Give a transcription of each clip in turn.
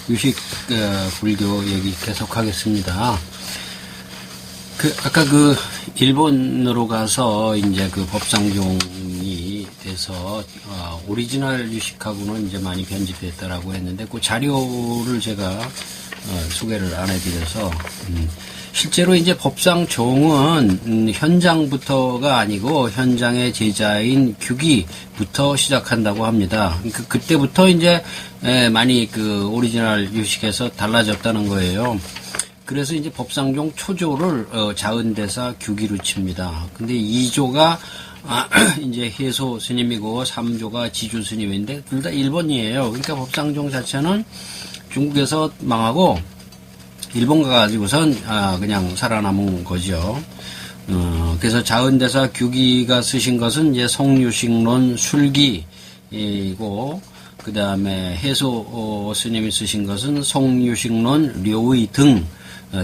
유식 불교 얘기 계속하겠습니다. 아까 일본으로 가서 이제 법상종이 돼서 오리지널 유식하고는 이제 많이 변질됐다라고 했는데 그 자료를 제가 소개를 안 해드려서 실제로 이제 법상종은 현장부터가 아니고 현장의 제자인 규기부터 시작한다고 합니다. 그때부터 이제 많이 오리지널 유식에서 달라졌다는 거예요. 그래서 이제 법상종 초조를 자은대사 규기로 칩니다. 근데 2조가 이제 해소 스님이고 3조가 지주 스님인데 둘 다 일본이에요. 그러니까 법상종 자체는 중국에서 망하고 일본 가가지고선 그냥 살아남은 거죠. 그래서 자은대사 규기가 쓰신 것은 이제 송유식론 술기이고 그 다음에 해소 스님이 쓰신 것은 송유식론 료의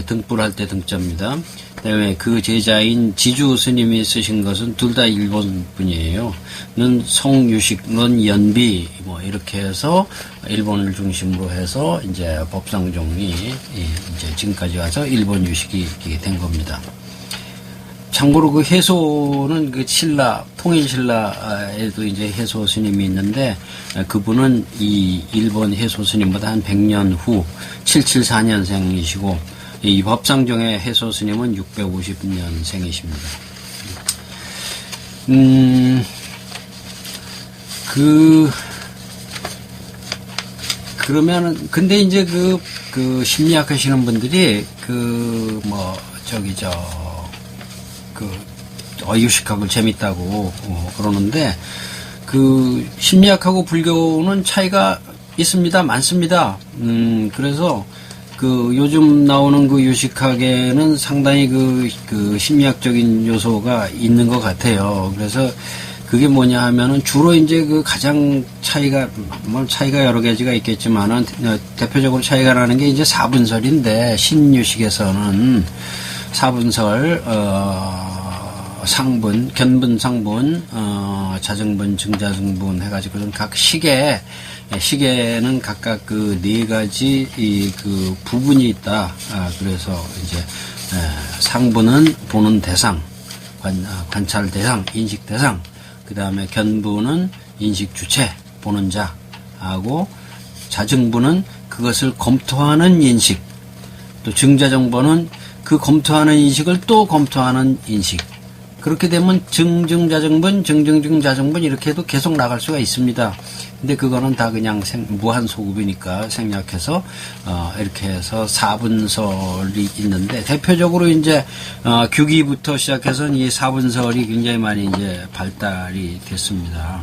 등불할 때 등자입니다. 그 다음에 그 제자인 지주 스님이 쓰신 것은 둘 다 일본 분이에요. 는 송유식론 연비 이렇게 해서 일본을 중심으로 해서 이제 법상종이 이제 지금까지 와서 일본 유식이 된 겁니다. 참고로 해소는 통일신라에도 이제 해소 스님이 있는데 그분은 이 일본 해소 스님보다 한 100년 후 774년생이시고 이 법상종의 해소 스님은 650년생이십니다. 그러면은, 근데 이제 심리학 하시는 분들이, 유식학을 재밌다고, 그러는데, 심리학하고 불교는 차이가 있습니다. 많습니다. 그래서, 요즘 나오는 유식학에는 상당히 심리학적인 요소가 있는 것 같아요. 그래서, 그게 뭐냐 하면은 주로 이제 가장 차이가 여러 가지가 있겠지만은 대표적으로 차이가 나는 게 이제 사분설인데 신유식에서는 사분설 상분, 견분, 상분, 자증분, 증자증분 해가지고 각 시계는 각각 네 가지 부분이 있다. 그래서 이제 상분은 보는 대상, 관찰 대상, 인식 대상. 그 다음에 견부는 인식 주체, 보는 자하고 자증부는 그것을 검토하는 인식, 또 증자정보는 그 검토하는 인식을 또 검토하는 인식. 그렇게 되면 증증자정분, 증증증자정분 이렇게 해도 계속 나갈 수가 있습니다. 근데 그거는 다 그냥 무한소급이니까 생략해서 이렇게 해서 사분설이 있는데 대표적으로 이제 규기부터 시작해서 이 사분설이 굉장히 많이 이제 발달이 됐습니다.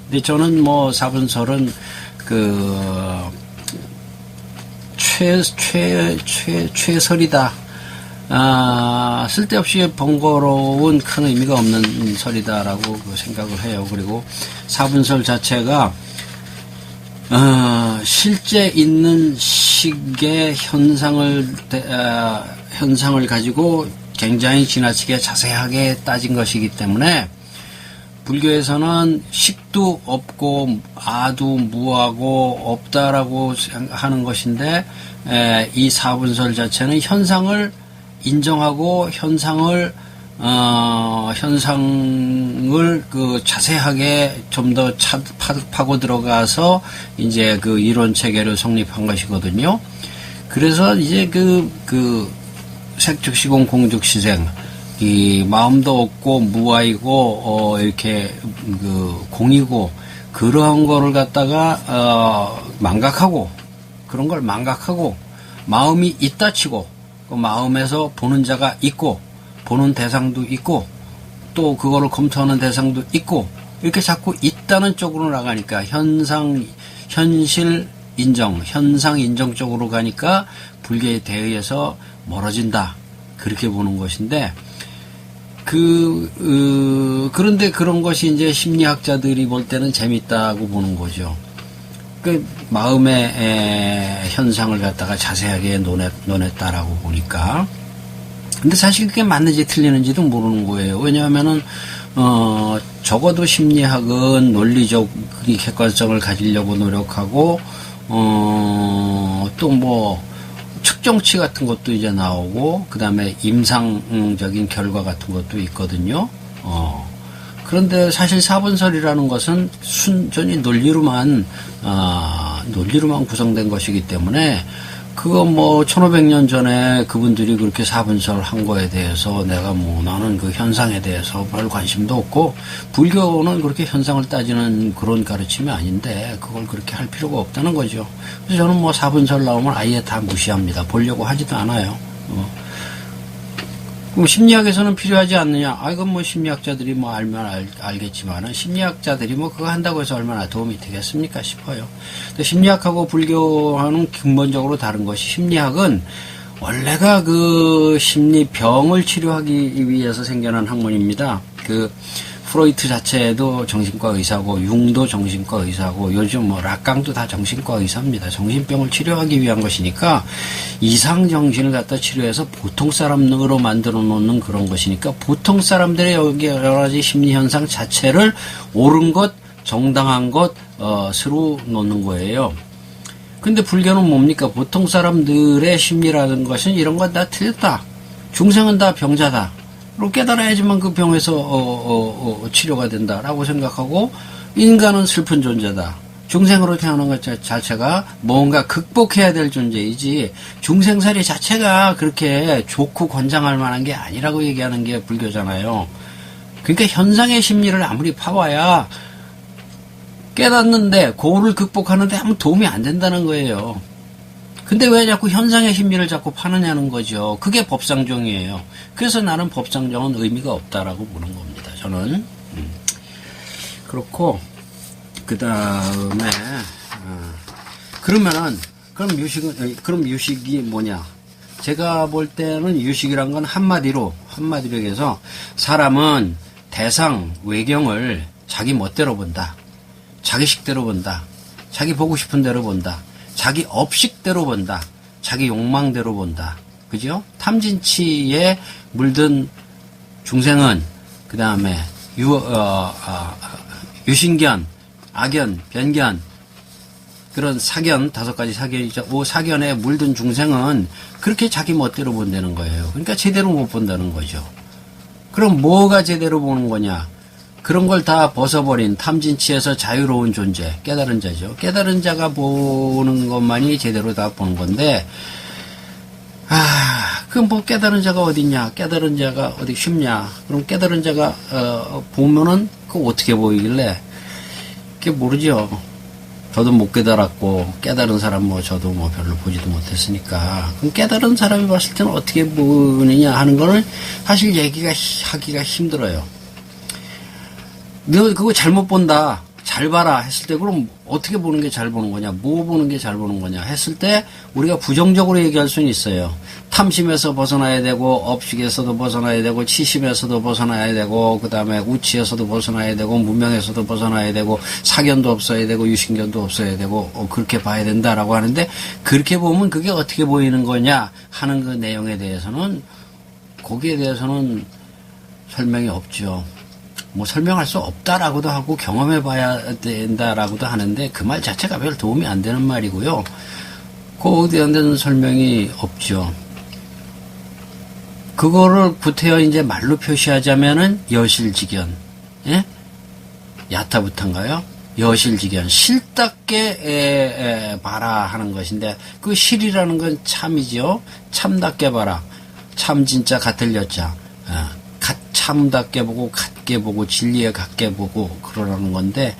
근데 저는 사분설은 최설이다. 쓸데없이 번거로운 큰 의미가 없는 설이다라고 생각을 해요. 그리고 사분설 자체가 실제 있는 식의 현상을 가지고 굉장히 지나치게 자세하게 따진 것이기 때문에 불교에서는 식도 없고 아도 무하고 없다라고 하는 것인데 이 사분설 자체는 현상을 인정하고 현상을 자세하게 좀 더 파고 들어가서 이제 이론 체계를 성립한 것이거든요. 그래서 이제 색즉시공 공즉시생, 이 마음도 없고 무아이고 이렇게 공이고 그러한 거를 갖다가 그런 걸 망각하고 마음이 있다 치고 그 마음에서 보는 자가 있고 보는 대상도 있고 또 그거를 검토하는 대상도 있고 이렇게 자꾸 있다는 쪽으로 나가니까 현실 인정, 현상 인정 쪽으로 가니까 불교에 대해서 멀어진다. 그렇게 보는 것인데 그런데 그런 것이 이제 심리학자들이 볼 때는 재밌다고 보는 거죠. 마음의 현상을 갖다가 자세하게 논했다라고 보니까. 근데 사실 그게 맞는지 틀리는지도 모르는 거예요. 왜냐하면은, 적어도 심리학은 논리적 객관성을 가지려고 노력하고, 또 뭐, 측정치 같은 것도 이제 나오고, 그 다음에 임상적인 결과 같은 것도 있거든요. 그런데 사실 사분설이라는 것은 순전히 논리로만 구성된 것이기 때문에, 그거 뭐 1500년 전에 그분들이 그렇게 사분설 한 거에 대해서 내가 뭐 나는 그 현상에 대해서 별 관심도 없고, 불교는 그렇게 현상을 따지는 그런 가르침이 아닌데 그걸 그렇게 할 필요가 없다는 거죠. 그래서 저는 뭐 사분설 나오면 아예 다 무시합니다. 보려고 하지도 않아요. 그럼 심리학에서는 필요하지 않느냐? 이건 뭐 심리학자들이 뭐 알면 알겠지만은, 심리학자들이 뭐 그거 한다고 해서 얼마나 도움이 되겠습니까 싶어요. 근데 심리학하고 불교와는 근본적으로 다른 것이, 심리학은 원래가 그 심리병을 치료하기 위해서 생겨난 학문입니다. 프로이트 자체도 정신과 의사고, 융도 정신과 의사고, 요즘 뭐 락강도 다 정신과 의사입니다. 정신병을 치료하기 위한 것이니까, 이상 정신을 갖다 치료해서 보통 사람으로 만들어 놓는 그런 것이니까, 보통 사람들의 여러 가지 심리 현상 자체를 옳은 것, 정당한 것, 스로 놓는 거예요. 근데 불교는 뭡니까? 보통 사람들의 심리라는 것은 이런 건 다 틀렸다. 중생은 다 병자다. 로 깨달아야지만 그 병에서 치료가 된다라고 생각하고, 인간은 슬픈 존재다. 중생으로 태어난 것 자체가 뭔가 극복해야 될 존재이지, 중생살이 자체가 그렇게 좋고 권장할 만한 게 아니라고 얘기하는 게 불교잖아요. 그러니까 현상의 심리를 아무리 파봐야 깨닫는데, 고를 극복하는데 아무 도움이 안 된다는 거예요. 근데 왜 자꾸 현상의 심리를 자꾸 파느냐는 거죠. 그게 법상정이에요. 그래서 나는 법상정은 의미가 없다라고 보는 겁니다. 저는. 그렇고, 그 다음에, 그럼 유식이 뭐냐? 제가 볼 때는 유식이란 건 한마디로 얘기해서, 사람은 대상, 외경을 자기 멋대로 본다. 자기 식대로 본다. 자기 보고 싶은 대로 본다. 자기 업식대로 본다. 자기 욕망대로 본다. 그죠? 탐진치에 물든 중생은, 그 다음에 유신견, 악견, 변견, 그런 사견, 5가지 사견이죠. 사견에 물든 중생은 그렇게 자기 멋대로 본다는 거예요. 그러니까 제대로 못 본다는 거죠. 그럼 뭐가 제대로 보는 거냐? 그런 걸 다 벗어버린 탐진치에서 자유로운 존재, 깨달은 자죠. 깨달은 자가 보는 것만이 제대로 다 보는 건데, 그럼 뭐 깨달은 자가 어딨냐? 깨달은 자가 어디 쉽냐? 그럼 깨달은 자가, 보면은, 그거 어떻게 보이길래? 그게 모르죠. 저도 못 깨달았고, 깨달은 사람 저도 별로 보지도 못했으니까. 그럼 깨달은 사람이 봤을 때는 어떻게 보느냐 하는 거는 사실 하기가 힘들어요. 너 그거 잘못 본다, 잘 봐라 했을 때, 그럼 어떻게 보는 게 잘 보는 거냐, 뭐 보는 게 잘 보는 거냐 했을 때 우리가 부정적으로 얘기할 수는 있어요. 탐심에서 벗어나야 되고, 업식에서도 벗어나야 되고, 치심에서도 벗어나야 되고, 그 다음에 우치에서도 벗어나야 되고, 무명에서도 벗어나야 되고, 사견도 없어야 되고, 유신견도 없어야 되고, 그렇게 봐야 된다라고 하는데, 그렇게 보면 그게 어떻게 보이는 거냐 하는 그 내용에 대해서는, 거기에 대해서는 설명이 없죠. 뭐 설명할 수 없다라고도 하고 경험해 봐야 된다라고도 하는데, 그 말 자체가 별 도움이 안 되는 말이고요. 거기에 대한 설명이 없죠. 그거를 구태여 이제 말로 표시하자면은 여실직연, 예? 야타부타인가요? 여실직연, 실답게 봐라 하는 것인데, 그 실이라는 건 참이죠. 참답게 봐라. 참 진짜 같을 여자. 참답게 보고, 같게 보고, 진리에 같게 보고, 그러라는 건데,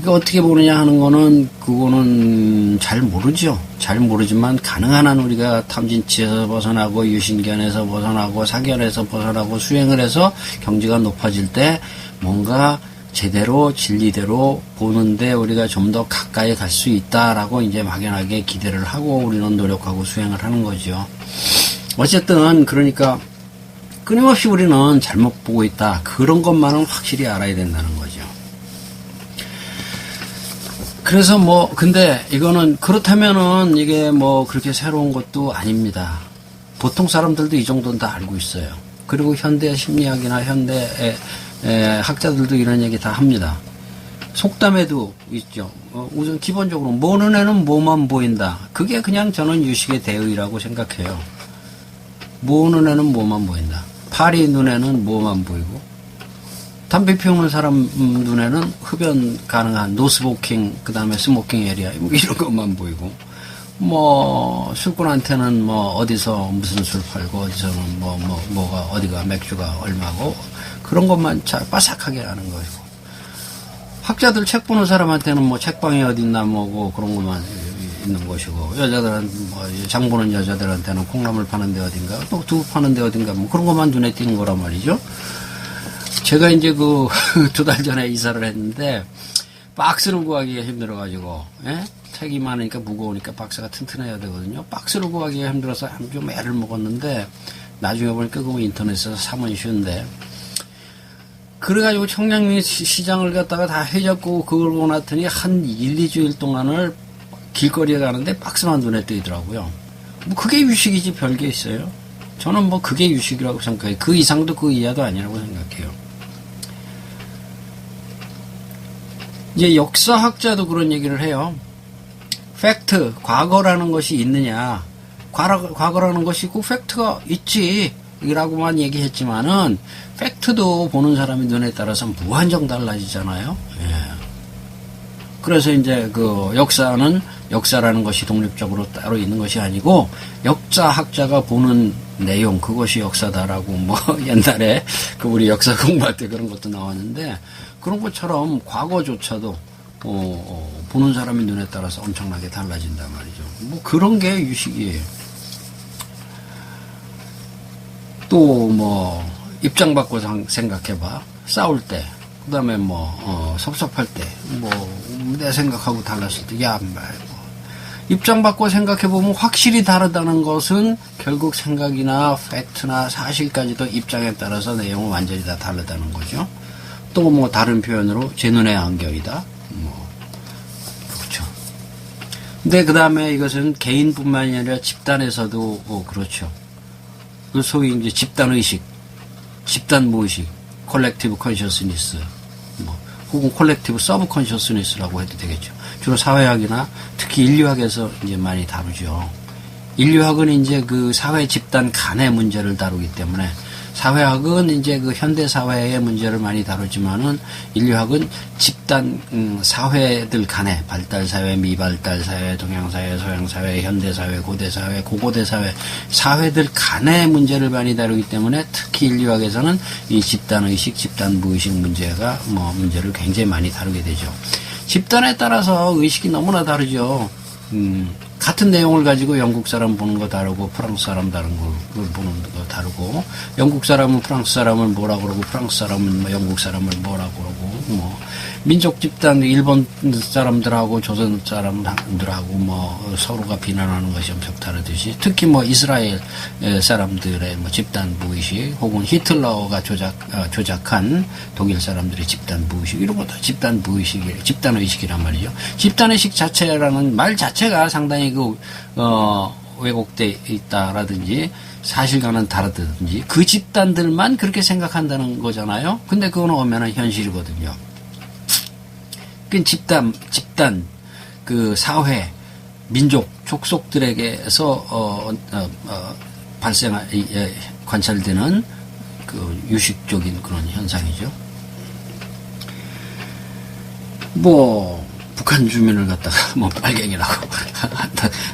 어떻게 보느냐 하는 거는, 그거는 잘 모르죠. 잘 모르지만, 가능한 한 우리가 탐진치에서 벗어나고, 유신견에서 벗어나고, 사견에서 벗어나고, 수행을 해서 경지가 높아질 때, 뭔가 제대로, 진리대로 보는데 우리가 좀 더 가까이 갈 수 있다라고 이제 막연하게 기대를 하고, 우리는 노력하고 수행을 하는 거죠. 어쨌든, 그러니까, 끊임없이 우리는 잘못 보고 있다. 그런 것만은 확실히 알아야 된다는 거죠. 그래서 근데 이거는, 그렇다면은 이게 그렇게 새로운 것도 아닙니다. 보통 사람들도 이 정도는 다 알고 있어요. 그리고 현대 심리학이나 현대 학자들도 이런 얘기 다 합니다. 속담에도 있죠. 우선 기본적으로 모 눈에는 뭐만 보인다. 그게 그냥 저는 유식의 대의라고 생각해요. 모 눈에는 뭐만 보인다. 파리 눈에는 뭐만 보이고, 담배 피우는 사람 눈에는 흡연 가능한 노스모킹, 그 다음에 스모킹 에리아, 뭐 이런 것만 보이고, 뭐 술꾼한테는 뭐 어디서 무슨 술 팔고, 어디서는 뭐가 어디가 맥주가 얼마고, 그런 것만 잘 빠삭하게 아는 것이고, 학자들 책 보는 사람한테는 뭐 책방이 어딨나 뭐고 그런 것만 있는 것이고, 여자들은 뭐 장 보는 여자들한테는 콩나물 파는 데 어딘가, 또 두부 파는 데 어딘가, 뭐 그런 것만 눈에 띄는 거란 말이죠. 제가 이제 그 2달 전에 이사를 했는데 박스를 구하기가 힘들어가지고, 예? 책이 많으니까 무거우니까 박스가 튼튼해야 되거든요. 박스를 구하기가 힘들어서 좀 애를 먹었는데 나중에 보니까 그거 인터넷에서 사면 쉬운데, 그래가지고 청량리 시장을 갖다가 다 해잡고 그러고 났더니 한 1, 2주일 동안을 길거리에 가는데 박스만 눈에 띄더라고요. 뭐 그게 유식이지 별게 있어요. 저는 뭐 그게 유식이라고 생각해요. 그 이상도 그 이하도 아니라고 생각해요. 이제 역사학자도 그런 얘기를 해요. 팩트, 과거라는 것이 있느냐. 과거라는 것이 있고 팩트가 있지. 이라고만 얘기했지만은 팩트도 보는 사람의 눈에 따라서 무한정 달라지잖아요. 예. 그래서 이제 그 역사는 역사라는 것이 독립적으로 따로 있는 것이 아니고 역사학자가 보는 내용, 그것이 역사다라고 뭐 옛날에 그 우리 역사 공부할 때 그런 것도 나왔는데, 그런 것처럼 과거조차도 보는 사람의 눈에 따라서 엄청나게 달라진단 말이죠. 뭐 그런 게 유식이에요. 또 뭐 입장 바꿔 생각해봐. 싸울 때, 그 다음에 뭐 섭섭할 때, 뭐 내 생각하고 달랐을 때, 야 말고 입장 바꿔 생각해보면 확실히 다르다는 것은 결국 생각이나 팩트나 사실까지도 입장에 따라서 내용은 완전히 다 다르다는 거죠. 또 뭐 다른 표현으로 제 눈의 안경이다. 뭐 그렇죠. 근데 그 다음에 이것은 개인뿐만이 아니라 집단에서도 그렇죠. 소위 이제 집단의식, 집단무의식, 콜렉티브 컨셔스니스, 뭐, 혹은 콜렉티브 서브 컨셔스니스라고 해도 되겠죠. 주로 사회학이나 특히 인류학에서 이제 많이 다루죠. 인류학은 이제 그 사회 집단 간의 문제를 다루기 때문에, 사회학은 이제 그 현대 사회의 문제를 많이 다루지만은 인류학은 집단 사회들 간의 발달 사회, 미발달 사회, 동양 사회, 서양 사회, 현대 사회, 고대 사회, 고고대 사회, 사회들 간의 문제를 많이 다루기 때문에 특히 인류학에서는 이 집단 의식, 집단 무의식 문제가 문제를 굉장히 많이 다루게 되죠. 집단에 따라서 의식이 너무나 다르죠. 같은 내용을 가지고 영국 사람 보는 거 다르고 프랑스 사람 다른 걸 보는 거 다르고, 영국 사람은 프랑스 사람을 뭐라 그러고 프랑스 사람은 영국 사람을 뭐라 그러고, 뭐 민족 집단 일본 사람들하고 조선 사람들하고 뭐 서로가 비난하는 것이 엄청 다르듯이, 특히 뭐 이스라엘 사람들의 뭐 집단 무의식, 혹은 히틀러가 조작한 독일 사람들의 집단 무의식, 이런 것도 집단 무의식이, 집단 의식이란 말이죠. 집단 의식 자체라는 말 자체가 상당히 왜곡돼 있다라든지 사실과는 다르든지 그 집단들만 그렇게 생각한다는 거잖아요. 근데 그건 오면은 현실이거든요. 그 집단, 그 사회, 민족, 족속들에게서 관찰되는 그 유식적인 그런 현상이죠. 뭐 북한 주민을 갖다가 뭐 빨갱이라고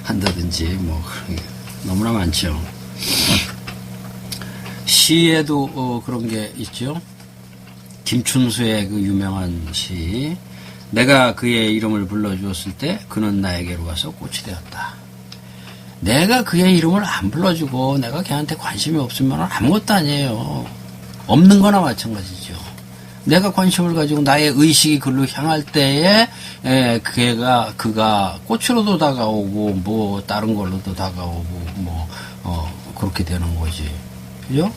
한다든지 뭐 너무나 많죠. 시에도 그런 게 있죠. 김춘수의 그 유명한 시, 내가 그의 이름을 불러주었을 때 그는 나에게로 와서 꽃이 되었다. 내가 그의 이름을 안 불러주고 내가 걔한테 관심이 없으면 아무것도 아니에요. 없는 거나 마찬가지죠. 내가 관심을 가지고 나의 의식이 그로 향할 때에 그가 꽃으로도 다가오고 뭐 다른 걸로도 다가오고 뭐 그렇게 되는 거지. 그죠?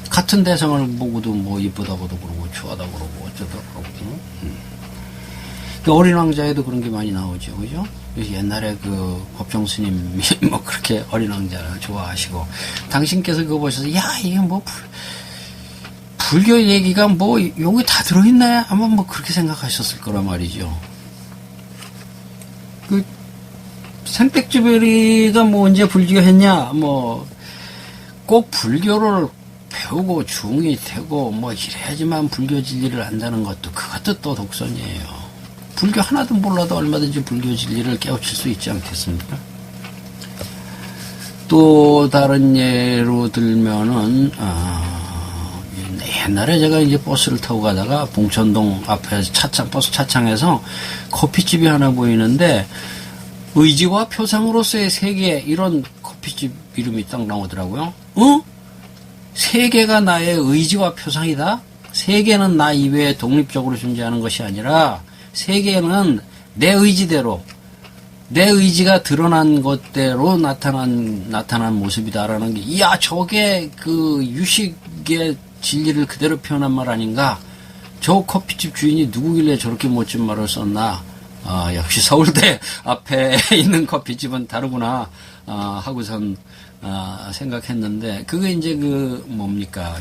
같은 대상을 보고도 뭐 이쁘다고도 그러고 추하다고 그러고 어쩌다 그러고. 어린 왕자에도 그런 게 많이 나오죠. 그죠? 옛날에 그 법정 스님이 뭐 그렇게 어린 왕자를 좋아하시고, 당신께서 그거 보셔서 야 이게 뭐 불교 얘기가 뭐 여기 다 들어있네 아마 뭐 그렇게 생각하셨을 거란 말이죠. 그 생택지별이가 뭐 언제 불교했냐 뭐 꼭 불교를 배우고 중이 되고 뭐 이래야지만 불교 진리를 안다는 그것도 또 독선이에요. 불교 하나도 몰라도 얼마든지 불교 진리를 깨우칠 수 있지 않겠습니까? 또 다른 예로 들면은 옛날에 제가 이제 버스를 타고 가다가 봉천동 앞에 버스 차창에서 커피집이 하나 보이는데 의지와 표상으로서의 세계 이런 커피집 이름이 딱 나오더라고요. 세계가 나의 의지와 표상이다? 세계는 나 이외에 독립적으로 존재하는 것이 아니라 세계는 내 의지대로 내 의지가 드러난 것대로 나타난 모습이다라는 게, 이야, 저게 그 유식의 진리를 그대로 표현한 말 아닌가? 저 커피집 주인이 누구길래 저렇게 멋진 말을 썼나? 역시 서울대 앞에 있는 커피집은 다르구나, 하고선, 생각했는데, 그게 이제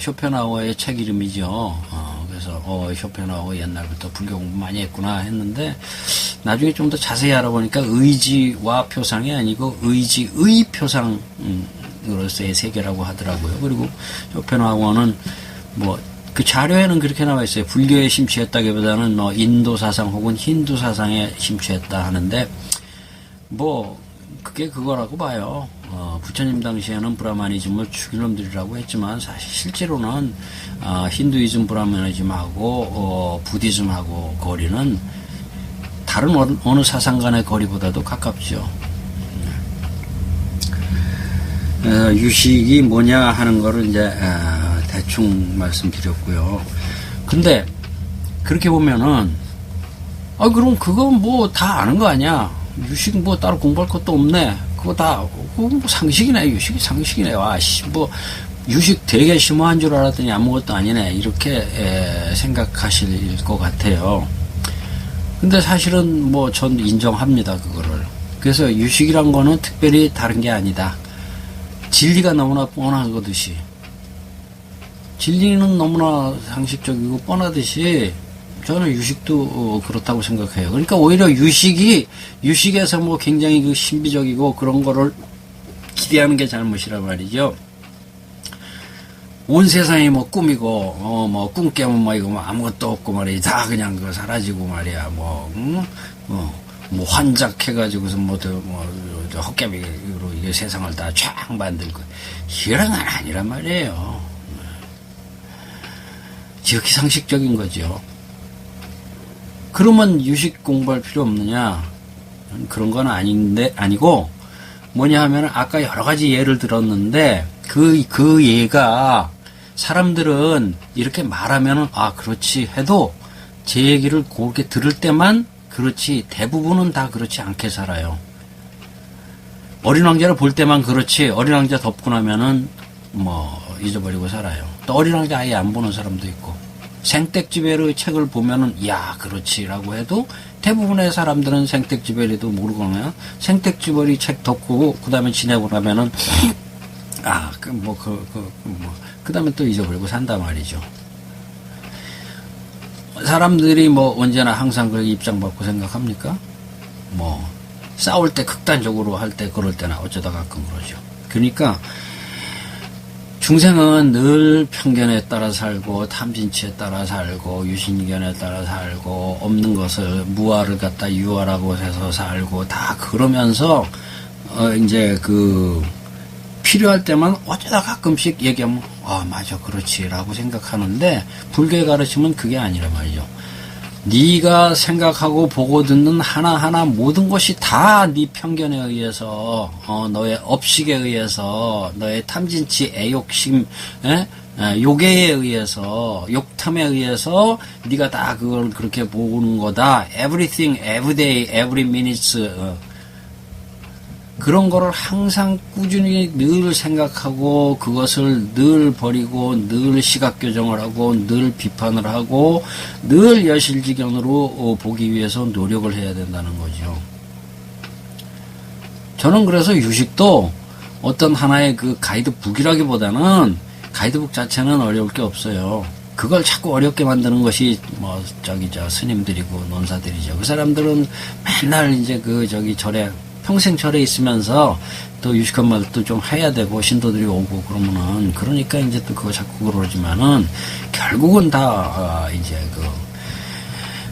쇼펜하우어의 책 이름이죠. 그래서, 쇼펜하우어 옛날부터 불교 공부 많이 했구나 했는데, 나중에 좀 더 자세히 알아보니까 의지와 표상이 아니고 의지의 표상으로서의 세계라고 하더라고요. 그리고 쇼펜하우어는 그 자료에는 그렇게 나와 있어요. 불교에 심취했다기보다는 인도 사상 혹은 힌두 사상에 심취했다 하는데, 그게 그거라고 봐요. 부처님 당시에는 브라마니즘을 죽일 놈들이라고 했지만, 사실 실제로는, 힌두이즘 브라마니즘하고, 부디즘하고 거리는 다른 어느 사상 간의 거리보다도 가깝죠. 유식이 뭐냐 하는 거를 이제, 대충 말씀드렸고요. 근데, 그렇게 보면은, 그럼 그거 다 아는 거 아니야? 유식 따로 공부할 것도 없네. 그거 상식이네. 유식이 상식이네. 유식 되게 심오한 줄 알았더니 아무것도 아니네. 이렇게 생각하실 것 같아요. 근데 사실은 전 인정합니다. 그거를. 그래서 유식이란 거는 특별히 다른 게 아니다. 진리가 너무나 뻔하듯이. 진리는 너무나 상식적이고 뻔하듯이 저는 유식도 그렇다고 생각해요. 그러니까 오히려 유식에서 굉장히 신비적이고 그런 거를 기대하는 게 잘못이란 말이죠. 온 세상이 꿈이고, 꿈 깨면 이거 아무것도 없고 말이야. 다 그냥 사라지고 말이야. 환작해가지고서 헛개비로 이게 세상을 다 쫙 만들고. 이런 건 아니란 말이에요. 지극히 상식적인 거죠. 그러면 유식 공부할 필요 없느냐? 그런 건 아니고, 뭐냐 하면 아까 여러 가지 예를 들었는데, 그 예가 사람들은 이렇게 말하면은, 그렇지 해도 제 얘기를 그렇게 들을 때만 그렇지, 대부분은 다 그렇지 않게 살아요. 어린 왕자를 볼 때만 그렇지, 어린 왕자 덮고 나면은 잊어버리고 살아요. 또 어린 왕자 아예 안 보는 사람도 있고, 생택지베르의 책을 보면은, 그렇지라고 해도 대부분의 사람들은 생택지베르도 모르거나, 생택지베르 책 덮고, 그 다음에 지내고 나면은, 그 다음에 또 잊어버리고 산단 말이죠. 사람들이 언제나 항상 그렇게 입장받고 생각합니까? 싸울 때 극단적으로 할 때 그럴 때나 어쩌다 가끔 그러죠. 그러니까, 중생은 늘 편견에 따라 살고, 탐진치에 따라 살고, 유신견에 따라 살고, 없는 것을 무아를 갖다 유아라고 해서 살고, 다 그러면서, 필요할 때만 어쩌다 가끔씩 얘기하면, 맞아, 그렇지라고 생각하는데, 불교의 가르침은 그게 아니란 말이죠. 네가 생각하고 보고 듣는 하나하나 모든 것이 다 네 편견에 의해서, 너의 업식에 의해서, 너의 탐진치, 애욕심, 요괴에 의해서, 욕탐에 의해서 네가 다 그걸 그렇게 보는 거다. Everything, every day, every minute. 그런 거를 항상 꾸준히 늘 생각하고 그것을 늘 버리고 늘 시각 교정을 하고 늘 비판을 하고 늘 여실지경으로 보기 위해서 노력을 해야 된다는 거죠. 저는 그래서 유식도 어떤 하나의 그 가이드북이라기보다는 가이드북 자체는 어려울 게 없어요. 그걸 자꾸 어렵게 만드는 것이 뭐 스님들이고 논사들이죠. 그 사람들은 맨날 이제 절에 평생 절에 있으면서 또 유식한 말도 좀 해야 되고 신도들이 오고 그러면은 그러니까 이제 또 그거 자꾸 그러지만은 결국은 다 이제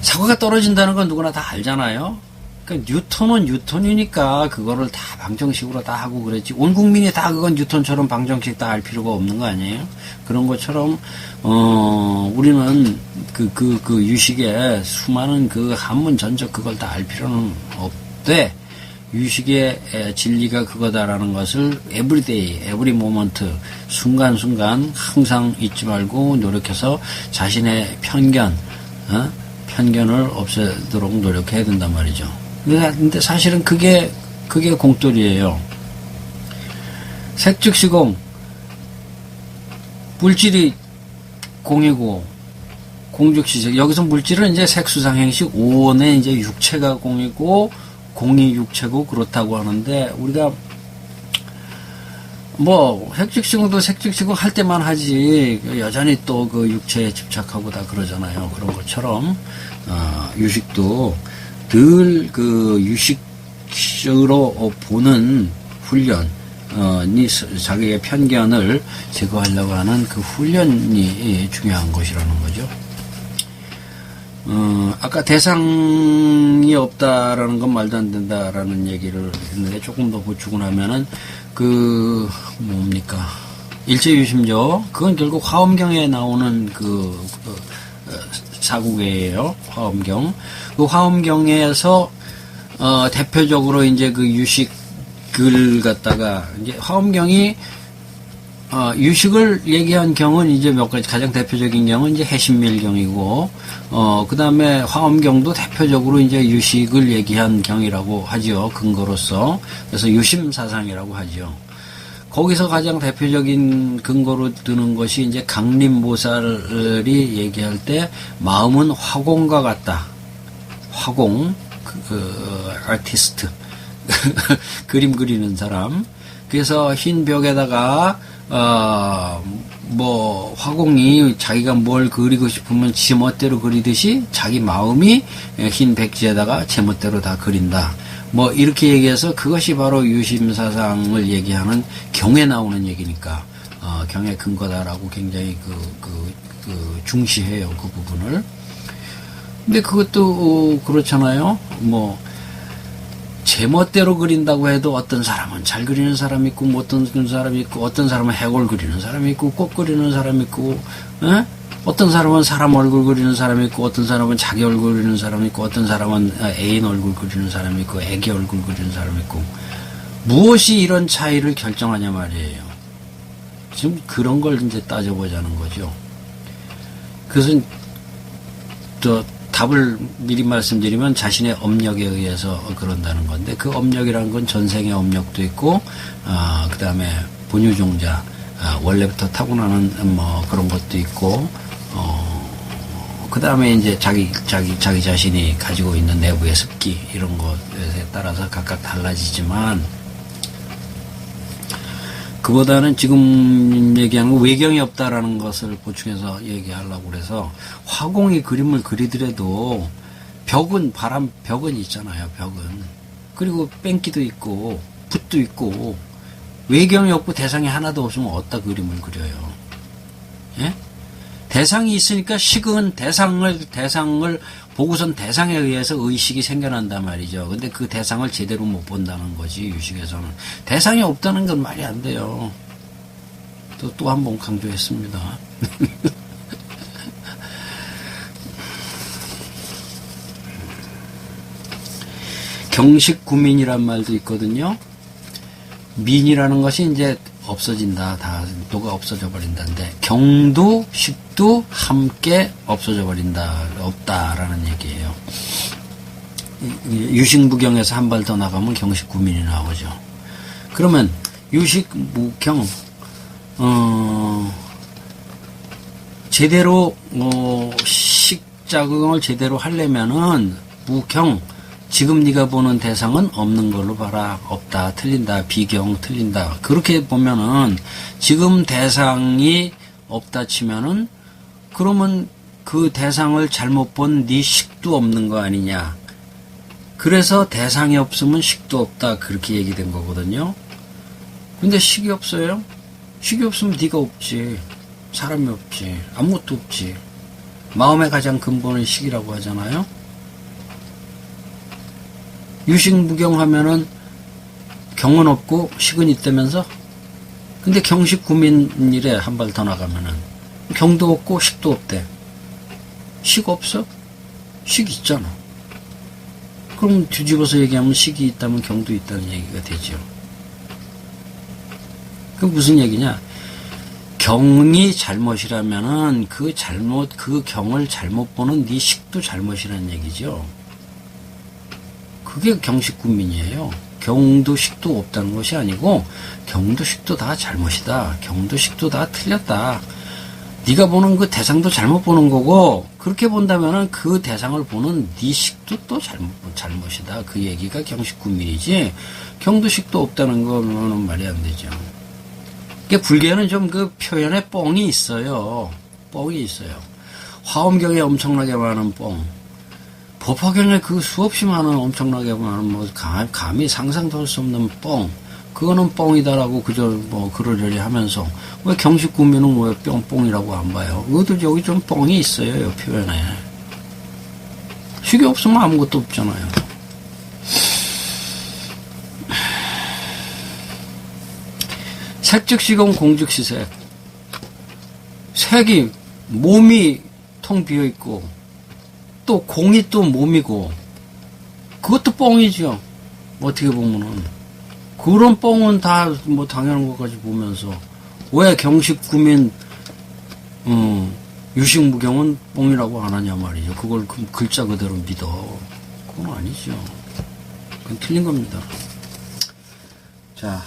사고가 떨어진다는 건 누구나 다 알잖아요. 그러니까 뉴턴은 뉴턴이니까 그거를 다 방정식으로 다 하고 그랬지. 온 국민이 다 그건 뉴턴처럼 방정식 다 알 필요가 없는 거 아니에요? 그런 것처럼 우리는 유식의 수많은 한문 전적 그걸 다 알 필요는 없대. 유식의 진리가 그거다라는 것을 everyday, every moment, 순간순간 항상 잊지 말고 노력해서 자신의 편견을 없애도록 노력해야 된단 말이죠. 근데 사실은 그게 공돌이에요. 색즉시공, 물질이 공이고, 공즉시색. 여기서 물질은 이제 색수상행식 5원의 이제 육체가 공이고, 공이 육체고 그렇다고 하는데, 우리가 색즉시공도 색즉시공 할 때만 하지, 여전히 또 육체에 집착하고 다 그러잖아요. 그런 것처럼, 유식도 늘 유식으로 보는 훈련이 자기의 편견을 제거하려고 하는 그 훈련이 중요한 것이라는 거죠. 아까 대상이 없다라는 건 말도 안 된다라는 얘기를 했는데 조금 더 보충을 하면은 일체유심조, 그건 결국 화엄경에 나오는 사국이에요. 화엄경. 그 화엄경에서 대표적으로 이제 유식을 갖다가 이제 화엄경이 유식을 얘기한 경은 이제 몇 가지, 가장 대표적인 경은 이제 해신밀경이고 그 다음에 화엄경도 대표적으로 이제 유식을 얘기한 경이라고 하죠. 근거로서. 그래서 유심사상이라고 하죠. 거기서 가장 대표적인 근거로 드는 것이 이제 강림보살이 얘기할 때 마음은 화공과 같다. 화공, 아티스트. 그림 그리는 사람. 그래서 흰 벽에다가, 화공이 자기가 뭘 그리고 싶으면 지멋대로 그리듯이 자기 마음이 흰 백지에다가 제멋대로 다 그린다. 이렇게 얘기해서 그것이 바로 유심사상을 얘기하는 경에 나오는 얘기니까, 경의 근거다라고 굉장히 중시해요, 그 부분을. 근데 그것도 그렇잖아요. 제멋대로 그린다고 해도 어떤 사람은 잘 그리는 사람이 있고, 어떤 사람이 있고, 어떤 사람은 해골 그리는 사람이 있고, 꽃 그리는 사람이 있고, 어떤 사람은 사람 얼굴 그리는 사람이 있고, 어떤 사람은 자기 얼굴 그리는 사람이 있고, 어떤 사람은 애인 얼굴 그리는 사람이 있고, 애기 얼굴 그리는 사람이 있고, 무엇이 이런 차이를 결정하냐 말이에요. 지금 그런 걸 이제 따져보자는 거죠. 그것은 답을 미리 말씀드리면 자신의 업력에 의해서 그런다는 건데, 그 업력이라는 건 전생의 업력도 있고, 그 다음에 본유종자, 원래부터 타고나는 그런 것도 있고, 그 다음에 이제 자기 자신이 가지고 있는 내부의 습기, 이런 것에 따라서 각각 달라지지만, 그보다는 지금 얘기하는 외경이 없다라는 것을 보충해서 얘기하려고 그래서, 화공이 그림을 그리더라도 벽은 있잖아요, 벽은. 그리고 뺑기도 있고 붓도 있고, 외경이 없고 대상이 하나도 없으면 어디다 그림을 그려요? 예? 대상이 있으니까 식은 대상을 보고선 대상에 의해서 의식이 생겨난단 말이죠. 근데 그 대상을 제대로 못 본다는 거지, 유식에서는. 대상이 없다는 건 말이 안 돼요. 또 한 번 강조했습니다. 경식구민이란 말도 있거든요. 민이라는 것이 이제 없어진다, 도가 없어져 버린다인데, 경도, 식도 함께 없어져 버린다, 없다라는 얘기예요. 유식무경에서 한 발 더 나가면 경식구민이 나오죠. 그러면 유식무경, 제대로 식자극을 제대로 하려면은 무경, 지금 네가 보는 대상은 없는 걸로 봐라. 없다, 틀린다, 비경, 틀린다. 그렇게 보면은 지금 대상이 없다 치면은 그러면 그 대상을 잘못 본 네 식도 없는 거 아니냐. 그래서 대상이 없으면 식도 없다. 그렇게 얘기된 거거든요. 근데 식이 없어요? 식이 없으면 네가 없지. 사람이 없지. 아무것도 없지. 마음의 가장 근본은 식이라고 하잖아요. 유식무경하면은 경은 없고 식은 있다면서? 근데 경식구민이래. 한 발 더 나가면은 경도 없고 식도 없대. 식 없어? 식 있잖아. 그럼 뒤집어서 얘기하면 식이 있다면 경도 있다는 얘기가 되죠. 그 무슨 얘기냐? 경이 잘못이라면은 그 경을 잘못 보는 네 식도 잘못이라는 얘기죠. 그게 경식군민이에요. 경도 식도 없다는 것이 아니고 경도 식도 다 잘못이다. 경도 식도 다 틀렸다. 네가 보는 그 대상도 잘못 보는 거고, 그렇게 본다면은 그 대상을 보는 네 식도 또 잘못이다. 그 얘기가 경식군민이지, 경도식도 없다는 거는 말이 안 되죠. 그러니까 불교에는 좀 그 표현에 뻥이 있어요. 뻥이 있어요. 화엄경에 엄청나게 많은 뻥, 법화경에 그 수없이 많은 엄청나게 많은 뭐 감히 상상도 할 수 없는 뻥, 그거는 뻥이다라고 그저 뭐 그러려니 하면서 왜 경식군민은 왜 뻥이라고 안 봐요? 그것도 여기 좀 뻥이 있어요. 이 표현에. 식이 없으면 아무것도 없잖아요. 색즉시공 공즉시색. 색이 몸이 텅 비어있고 또 공이 또 몸이고 그것도 뻥이죠. 어떻게 보면은. 그런 뻥은 다 뭐 당연한 것까지 보면서 왜 경식구민 유식무경은 뻥이라고 안 하냐 말이죠. 그걸 글자 그대로 믿어. 그건 아니죠. 그건 틀린 겁니다. 자,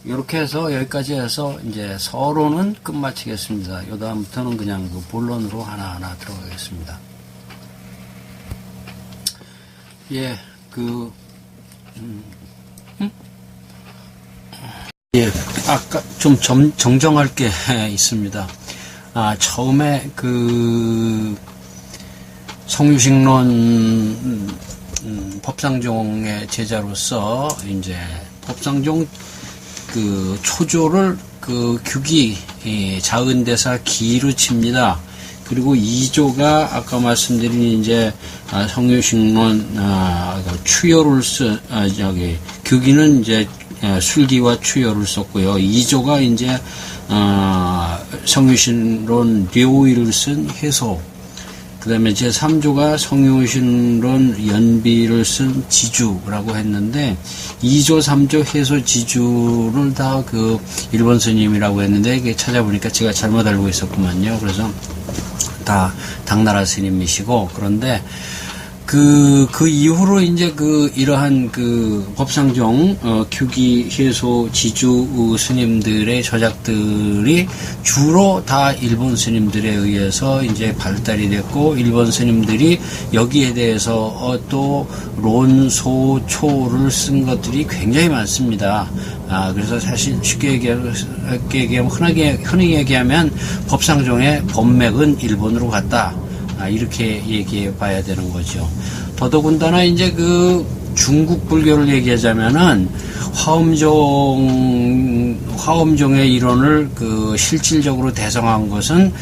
이렇게 해서 여기까지 해서 이제 서론은 끝마치겠습니다. 요 다음부터는 그냥 그 본론으로 하나하나 들어가겠습니다. 예, 예, 아까 좀 정정할 게 있습니다. 처음에 성유식론 법상종의 제자로서 이제 법상종 초조를 규기 자은대사 기로 칩니다. 그리고 2조가 아까 말씀드린 이제 성유식론 추요를 규기는 이제 술기와 추요를 썼고요. 2조가 이제 성유신론 료의를 쓴 해소, 그 다음에 제 3조가 성유신론 연비를 쓴 지주라고 했는데 2조, 3조 해소 지주를 다 일본 스님이라고 했는데 이게 찾아보니까 제가 잘못 알고 있었구만요. 그래서 다 당나라 스님이시고, 그런데 그 이후로 이제 이러한 법상종, 규기, 해소, 지주 스님들의 저작들이 주로 다 일본 스님들에 의해서 이제 발달이 됐고, 일본 스님들이 여기에 대해서 또 론소초를 쓴 것들이 굉장히 많습니다. 그래서 사실 쉽게 얘기하면, 흔히 얘기하면 법상종의 법맥은 일본으로 갔다. 이렇게 얘기해 봐야 되는 거죠. 더더군다나 이제 중국 불교를 얘기하자면은 화엄종의 이론을 실질적으로 대성한 것은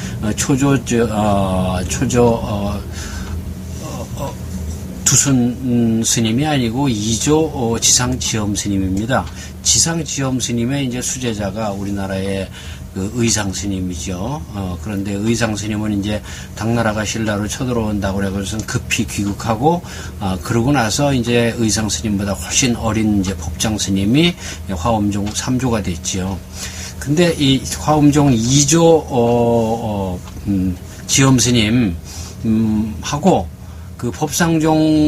두순 스님이 아니고 2조 지상지엄 스님입니다. 지상지엄 스님의 이제 수제자가 우리나라의 의상 스님이죠. 그런데 의상 스님은 이제 당나라가 신라로 쳐들어온다고 그래서 급히 귀국하고, 그러고 나서 이제 의상 스님보다 훨씬 어린 이제 법장 스님이 화엄종 3조가 됐지요. 근데 이 화엄종 2조, 지엄 스님, 하고, 법상종을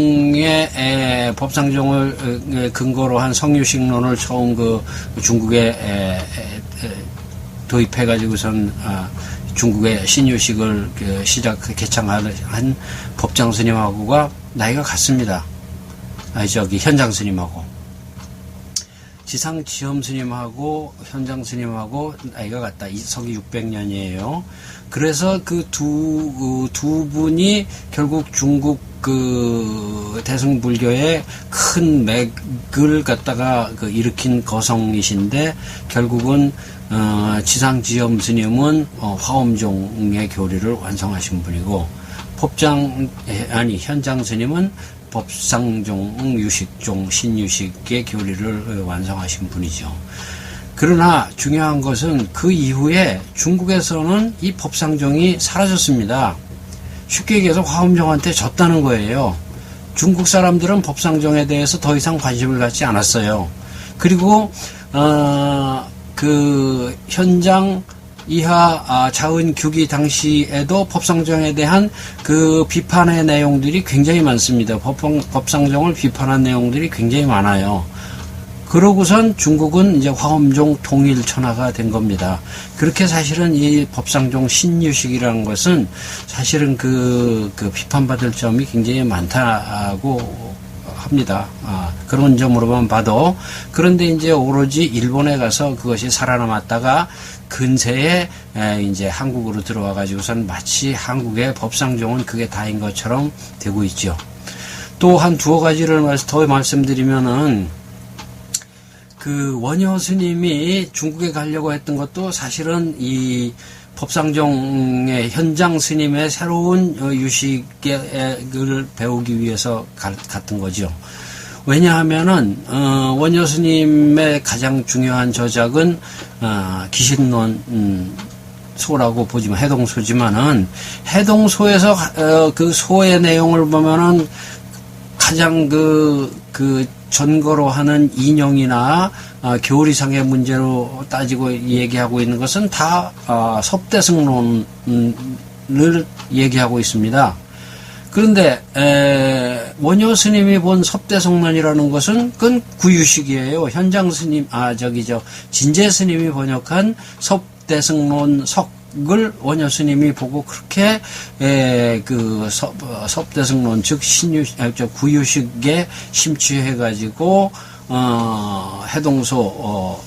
근거로 한 성유식론을 처음 중국에 도입해가지고선 중국의 신유식을 개창한 법장 스님하고가 나이가 같습니다. 현장 스님하고. 지상 지엄 스님하고 현장 스님하고 나이가 같다. 서기 600년이에요. 그래서 그 두 분이 결국 중국 그 대승불교의 큰 맥을 갖다가 그 일으킨 거성이신데, 결국은 지상 지엄 스님은 화엄종의 교리를 완성하신 분이고, 현장 스님은 법상종, 유식종, 신유식의 교리를 완성하신 분이죠. 그러나 중요한 것은 그 이후에 중국에서는 이 법상종이 사라졌습니다. 쉽게 얘기해서 화엄종한테 졌다는 거예요. 중국 사람들은 법상종에 대해서 더 이상 관심을 갖지 않았어요. 그리고 그 현장 이하 자은 규기 당시에도 법상종에 대한 그 비판의 내용들이 굉장히 많습니다. 법상종을 비판한 내용들이 굉장히 많아요. 그러고선 중국은 이제 화엄종 통일천하가 된 겁니다. 그렇게 사실은 이 법상종 신유식이라는 것은 사실은 그 비판받을 점이 굉장히 많다고 합니다. 그런 점으로만 봐도. 그런데 이제 오로지 일본에 가서 그것이 살아남았다가 근세에 이제 한국으로 들어와 가지고선 마치 한국의 법상종은 그게 다인 것처럼 되고 있죠. 또 한 두어 가지를 더 말씀드리면은, 그 원효 스님이 중국에 가려고 했던 것도 사실은 이 법상종의 현장 스님의 새로운 유식을 배우기 위해서 갔던 거죠. 왜냐하면은 원효 스님의 가장 중요한 저작은 기신론 소라고 보지만 해동소지만은, 해동소에서 그 소의 내용을 보면은 가장 그 전거로 하는 인용이나 교리상의 문제로 따지고 얘기하고 있는 것은 다 섭대승론을 얘기하고 있습니다. 그런데 원효 스님이 본 섭대승론이라는 것은 그건 구유식이에요. 현장 스님, 진제 스님이 번역한 섭대승론 석을 원효 스님이 보고 그렇게 그 섭대승론, 즉 구유식에 심취해가지고 해동소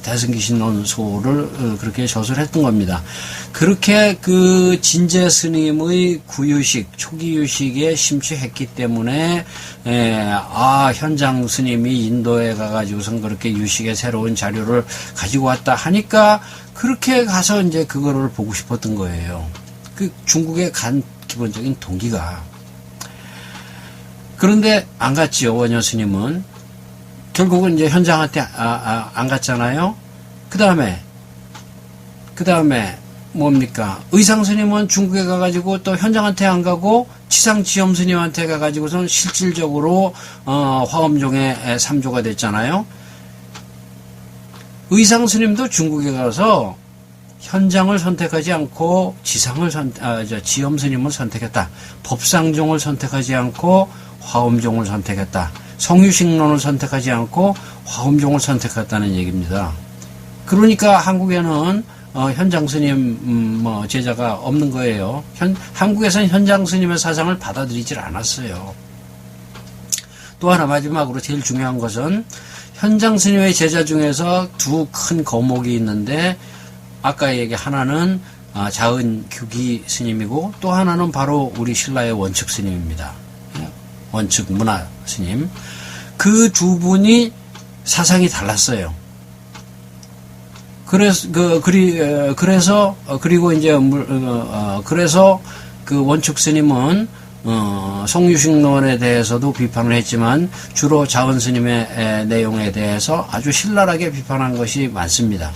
대승기신론소를 그렇게 저술했던 겁니다. 그렇게 그 진제 스님의 구유식, 초기유식에 심취했기 때문에 현장 스님이 인도에 가가지고선 그렇게 유식의 새로운 자료를 가지고 왔다 하니까 그렇게 가서 이제 그거를 보고 싶었던 거예요. 그 중국에 간 기본적인 동기가. 그런데 안 갔지요, 원효 스님은. 결국은 이제 현장한테 안 갔잖아요. 그 다음에 뭡니까? 의상 스님은 중국에 가가지고 또 현장한테 안 가고 지상 지엄 스님한테 가가지고선 실질적으로 화엄종의 3조가 됐잖아요. 의상 스님도 중국에 가서 현장을 선택하지 않고 지엄 스님을 선택했다. 법상종을 선택하지 않고 화엄종을 선택했다. 성유식론을 선택하지 않고 화엄종을 선택했다는 얘기입니다. 그러니까 한국에는 현장 스님 제자가 없는 거예요. 한국에서는 현장 스님의 사상을 받아들이질 않았어요. 또 하나 마지막으로 제일 중요한 것은 현장 스님의 제자 중에서 두 큰 거목이 있는데, 아까 얘기 하나는 자은 규기 스님이고 또 하나는 바로 우리 신라의 원측 스님입니다. 원측 문화 스님. 그 두 분이 사상이 달랐어요. 그래서 그 원측 스님은 성유식론에 대해서도 비판을 했지만 주로 자은 스님의 내용에 대해서 아주 신랄하게 비판한 것이 많습니다.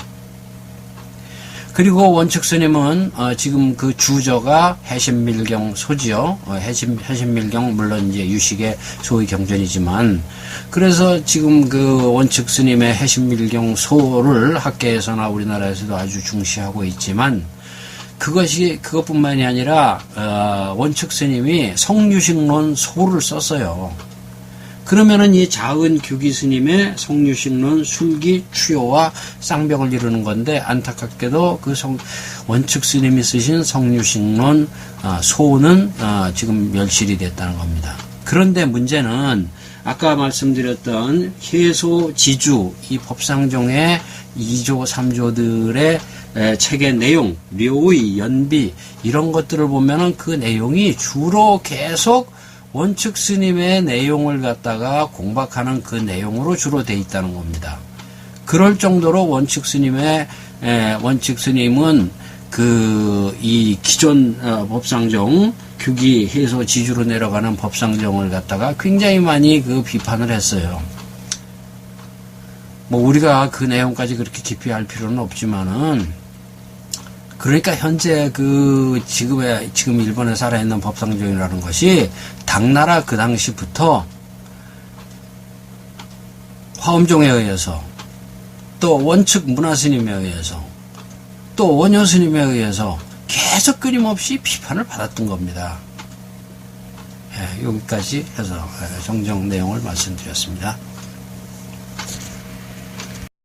그리고 원측 스님은 지금 그 주저가 해심밀경 소지요. 해심밀경 물론 이제 유식의 소의 경전이지만, 그래서 지금 그 원측 스님의 해심밀경 소를 학계에서나 우리나라에서도 아주 중시하고 있지만, 그것뿐만이 아니라 원측 스님이 성유식론 소를 썼어요. 그러면은 이 자은 규기 스님의 성유식론 술기 추요와 쌍벽을 이루는 건데, 안타깝게도 그 원측 스님이 쓰신 성유식론 소는 지금 멸실이 됐다는 겁니다. 그런데 문제는 아까 말씀드렸던 해소지주 이 법상종의 2조 3조들의 책의 내용, 료의, 연비 이런 것들을 보면은 그 내용이 주로 계속 원측 스님의 내용을 갖다가 공박하는 그 내용으로 주로 돼 있다는 겁니다. 그럴 정도로 원측 스님은 이 기존 법상종 규기 해소 지주로 내려가는 법상종을 갖다가 굉장히 많이 그 비판을 했어요. 뭐 우리가 그 내용까지 그렇게 깊이 알 필요는 없지만은 그러니까 현재 지금 일본에 살아있는 법상종이라는 것이 당나라 그 당시부터 화엄종에 의해서 또 원측 문화스님에 의해서 또 원효스님에 의해서 계속 끊임없이 비판을 받았던 겁니다. 여기까지 해서 정정 내용을 말씀드렸습니다.